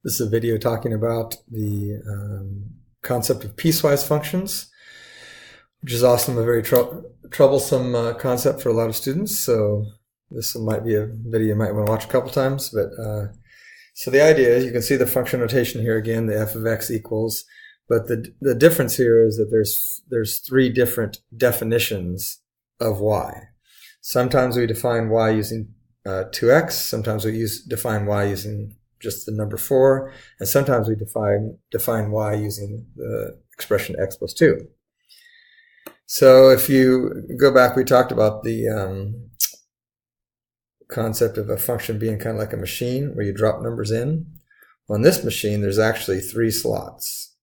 This is a video talking about the concept of piecewise functions, which is awesome, a very troublesome concept for a lot of students. So this might be a video you might want to watch a couple times. But so the idea is, you can see the function notation here again, the f of x equals. But the difference here is that there's three different definitions of y. Sometimes we define y using 2x. Sometimes we define y using just the number 4, and sometimes we define y using the expression x plus 2. So if you go back, we talked about the concept of a function being kind of like a machine where you drop numbers in. Well, in this machine, there's actually 3 slots.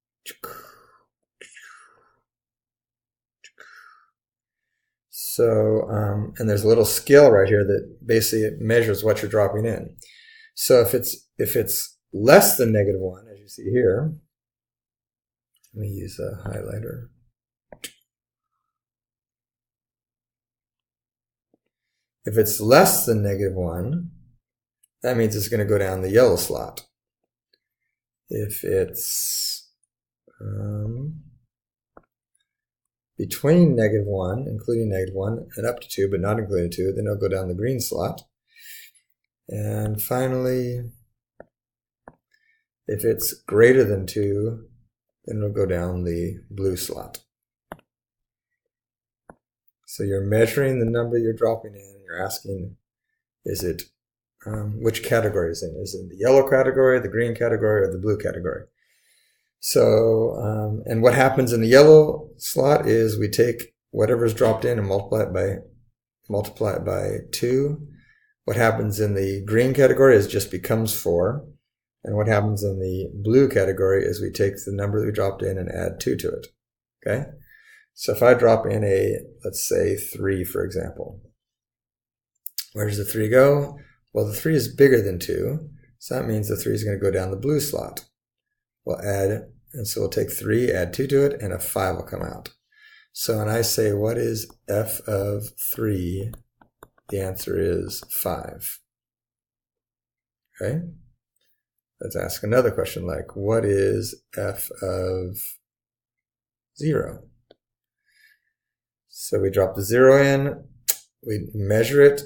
So, and there's a little scale right here that basically measures what you're dropping in. So if it's less than -1, as you see here, let me use a highlighter. If it's less than -1, that means it's going to go down the yellow slot. If it's between -1, including -1, and up to 2, but not including 2, then it'll go down the green slot. And finally, if it's greater than 2, then it'll go down the blue slot. So you're measuring the number you're dropping in, and you're asking, is it, which category is it in? Is it in the yellow category, the green category, or the blue category? So, and what happens in the yellow slot is we take whatever's dropped in and multiply it by 2. What happens in the green category is just becomes 4. And what happens in the blue category is we take the number that we dropped in and add 2 to it. Okay? So if I drop in let's say 3, for example, where does the 3 go? Well, the 3 is bigger than 2, so that means the 3 is going to go down the blue slot. We'll add, and so we'll take 3, add 2 to it, and a 5 will come out. So when I say, what is f of 3? The answer is 5. Okay? Let's ask another question like, what is f of 0? So we drop the 0 in, we measure it,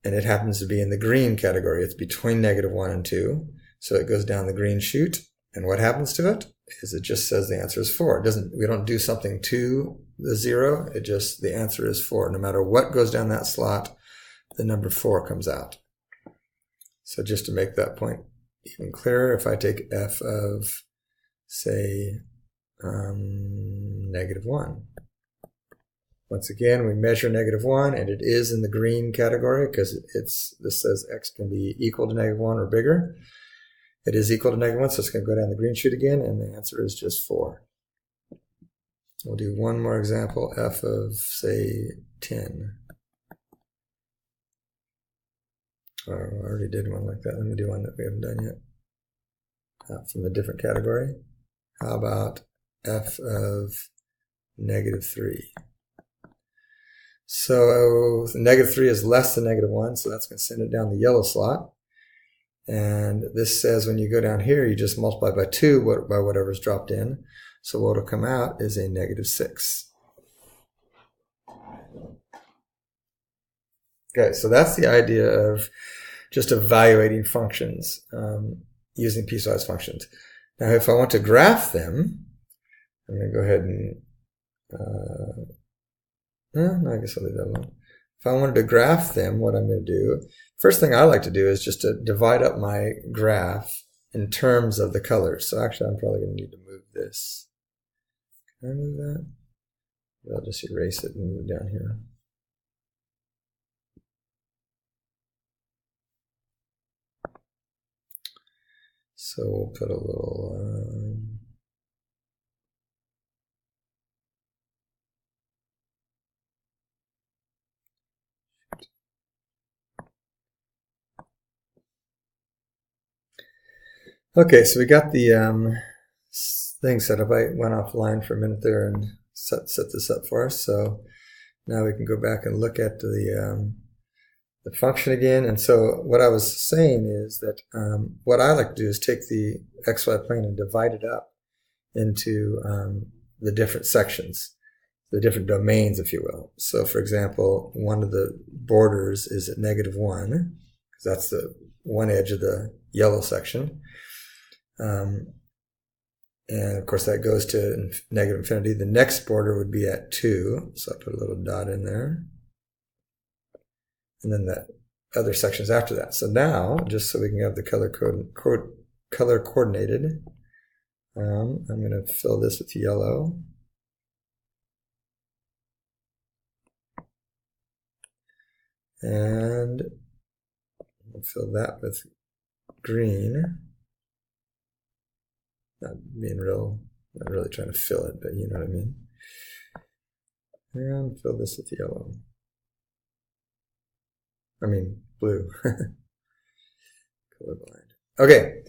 and it happens to be in the green category. It's between -1 and 2, so it goes down the green chute. And what happens to it is it just says the answer is 4. We don't do something to the 0, the answer is 4. No matter what goes down that slot, the number 4 comes out. So just to make that point even clearer, if I take f of, say, -1. Once again, we measure -1, and it is in the green category because this says x can be equal to -1 or bigger. It is equal to -1, so it's going to go down the green chute again, and the answer is just 4. We'll do one more example, f of, say, 10. Oh, I already did one like that. Let me do one that we haven't done yet. From a different category. How about f of -3? So -3 is less than -1, so that's going to send it down the yellow slot. And this says when you go down here, you just multiply by 2 by whatever's dropped in. So what will come out is a -6. Okay, so that's the idea of just evaluating functions using piecewise functions. Now, if I want to graph them, I'm going to go ahead and, no, I guess I'll leave that alone. If I wanted to graph them, what I'm going to do, first thing I like to do is just to divide up my graph in terms of the colors. So actually, I'm probably going to need to move this. Can I move that? I'll just erase it and move it down here. So we'll put a little... Okay, so we got the thing set up. I went offline for a minute there and set this up for us. So now we can go back and look at the the function again. And so what I was saying is that what I like to do is take the XY plane and divide it up into the different sections, the different domains, if you will. So for example, one of the borders is at -1, because that's the one edge of the yellow section. And of course that goes to negative infinity. The next border would be at 2, so I put a little dot in there. And then the other sections after that. So now, just so we can have the color coordinated, I'm going to fill this with yellow. And I'll fill that with green. Not really trying to fill it, but you know what I mean. And fill this with yellow. I mean, blue. Colorblind. Okay,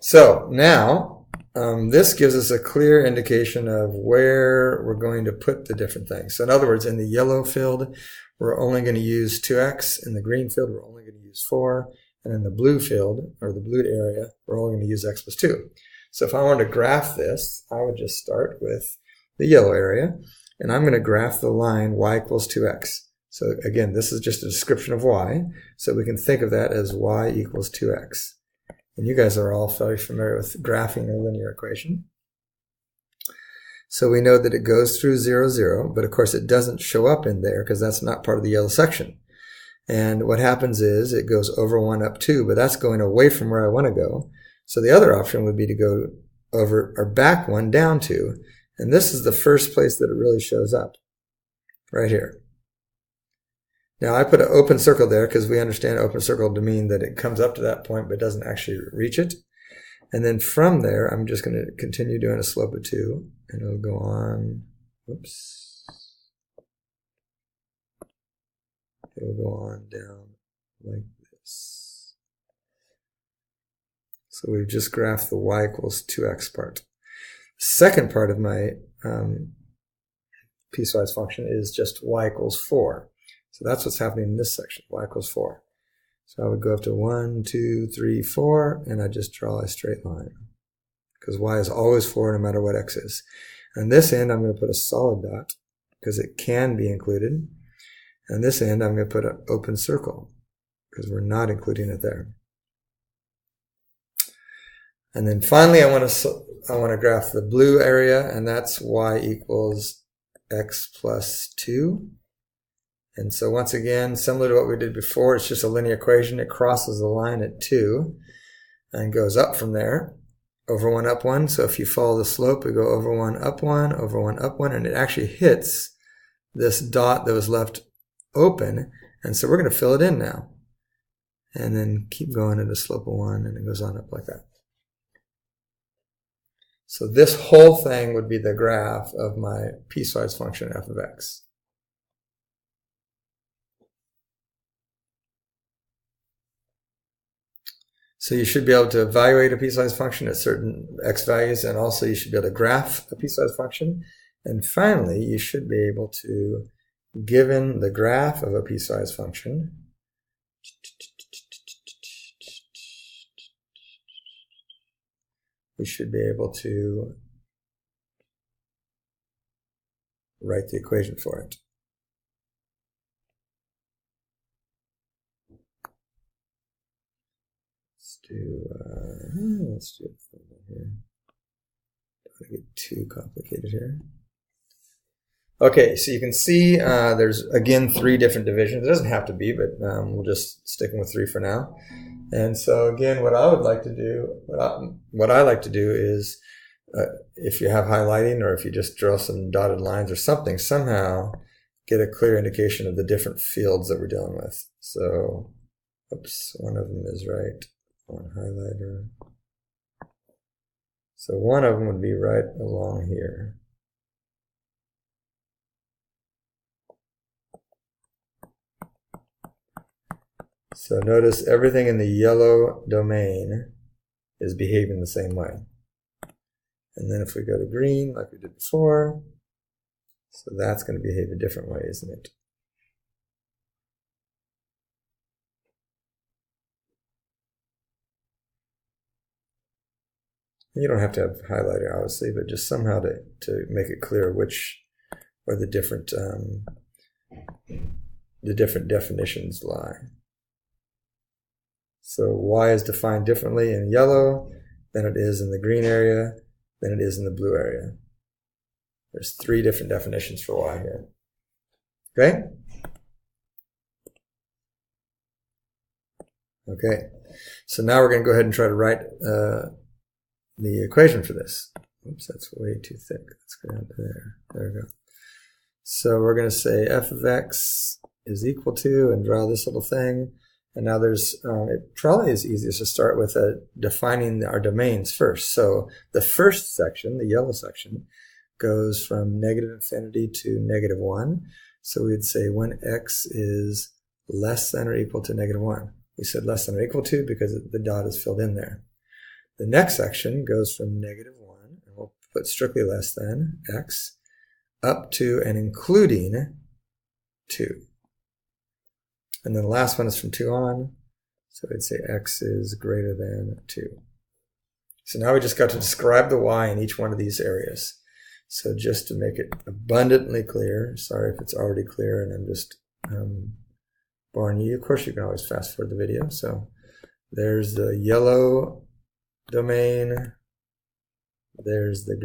so now this gives us a clear indication of where we're going to put the different things. So in other words, in the yellow field, we're only going to use 2x. In the green field, we're only going to use 4. And in the blue field, or the blue area, we're only going to use x plus 2. So if I wanted to graph this, I would just start with the yellow area, and I'm going to graph the line y equals 2x. So again, this is just a description of y, so we can think of that as y equals 2x. And you guys are all very familiar with graphing a linear equation. So we know that it goes through 0, 0, but of course it doesn't show up in there because that's not part of the yellow section. And what happens is it goes over 1 up 2, but that's going away from where I want to go. So the other option would be to go over or back 1 down 2. And this is the first place that it really shows up, right here. Now I put an open circle there because we understand open circle to mean that it comes up to that point but doesn't actually reach it. And then from there, I'm just going to continue doing a slope of 2. And it'll go on, whoops. It'll go on down like this. So we've just graphed the y equals 2x part. The second part of my piecewise function is just y equals 4. So that's what's happening in this section, y equals 4. So I would go up to 1, 2, 3, 4, and I just draw a straight line. Because y is always 4 no matter what x is. On this end, I'm going to put a solid dot, because it can be included. And this end, I'm going to put an open circle, because we're not including it there. And then finally, I want to graph the blue area, and that's y equals x plus 2. And so once again, similar to what we did before, it's just a linear equation. It crosses the line at 2 and goes up from there, over 1, up 1. So if you follow the slope, we go over 1, up 1, over 1, up 1, and it actually hits this dot that was left open. And so we're going to fill it in now. And then keep going at a slope of 1, and it goes on up like that. So this whole thing would be the graph of my piecewise function f of x. So you should be able to evaluate a piecewise function at certain x values, and also you should be able to graph a piecewise function. And finally, you should be able to, given the graph of a piecewise function, we should be able to write the equation for it. Let's do it here. Don't want to get too complicated here. Okay, so you can see there's again 3 different divisions. It doesn't have to be, but we'll just stick with 3 for now. And so again, what I like to do is, if you have highlighting or if you just draw some dotted lines or something, somehow get a clear indication of the different fields that we're dealing with. So, oops, one of them is right. One highlighter. So one of them would be right along here. So notice everything in the yellow domain is behaving the same way. And then if we go to green, like we did before, so that's going to behave a different way, isn't it? You don't have to have highlighter, obviously, but just somehow to make it clear which where the different definitions lie. So y is defined differently in yellow than it is in the green area, than it is in the blue area. There's 3 different definitions for y here. Okay? Okay. So now we're going to go ahead and try to write the equation for this. Oops, that's way too thick. Let's go down to there. There we go. So we're going to say f of x is equal to, and draw this little thing. And now there's, it probably is easiest to start with defining our domains first. So the first section, the yellow section, goes from negative infinity to negative 1. So we'd say when x is less than or equal to negative 1. We said less than or equal to because the dot is filled in there. The next section goes from negative 1, and we'll put strictly less than x, up to and including 2. And then the last one is from 2 on, so we'd say x is greater than 2. So now we just got to describe the y in each one of these areas. So just to make it abundantly clear, sorry if it's already clear and I'm just boring you. Of course, you can always fast forward the video. So there's the yellow domain. There's the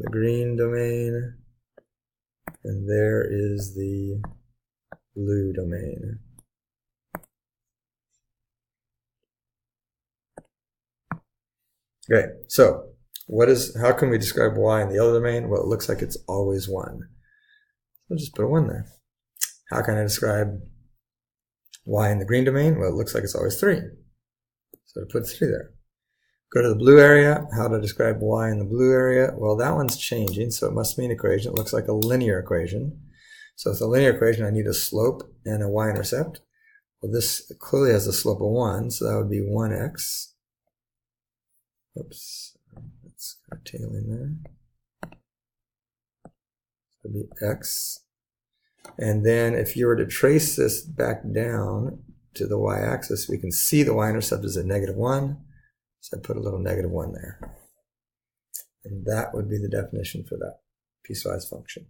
green domain. And there is the blue domain. Okay, so how can we describe y in the other domain? Well, it looks like it's always 1. So just put a 1 there. How can I describe y in the green domain? Well, it looks like it's always 3. So to put 3 there. Go to the blue area. How to describe y in the blue area? Well, that one's changing, so it must be an equation. It looks like a linear equation. So it's a linear equation. I need a slope and a y-intercept. Well, this clearly has a slope of 1, so that would be 1x. Oops, let's got a tail in there. So it would be x. And then if you were to trace this back down to the y-axis, we can see the y-intercept is at negative 1. So I put a little negative 1 there. And that would be the definition for that piecewise function.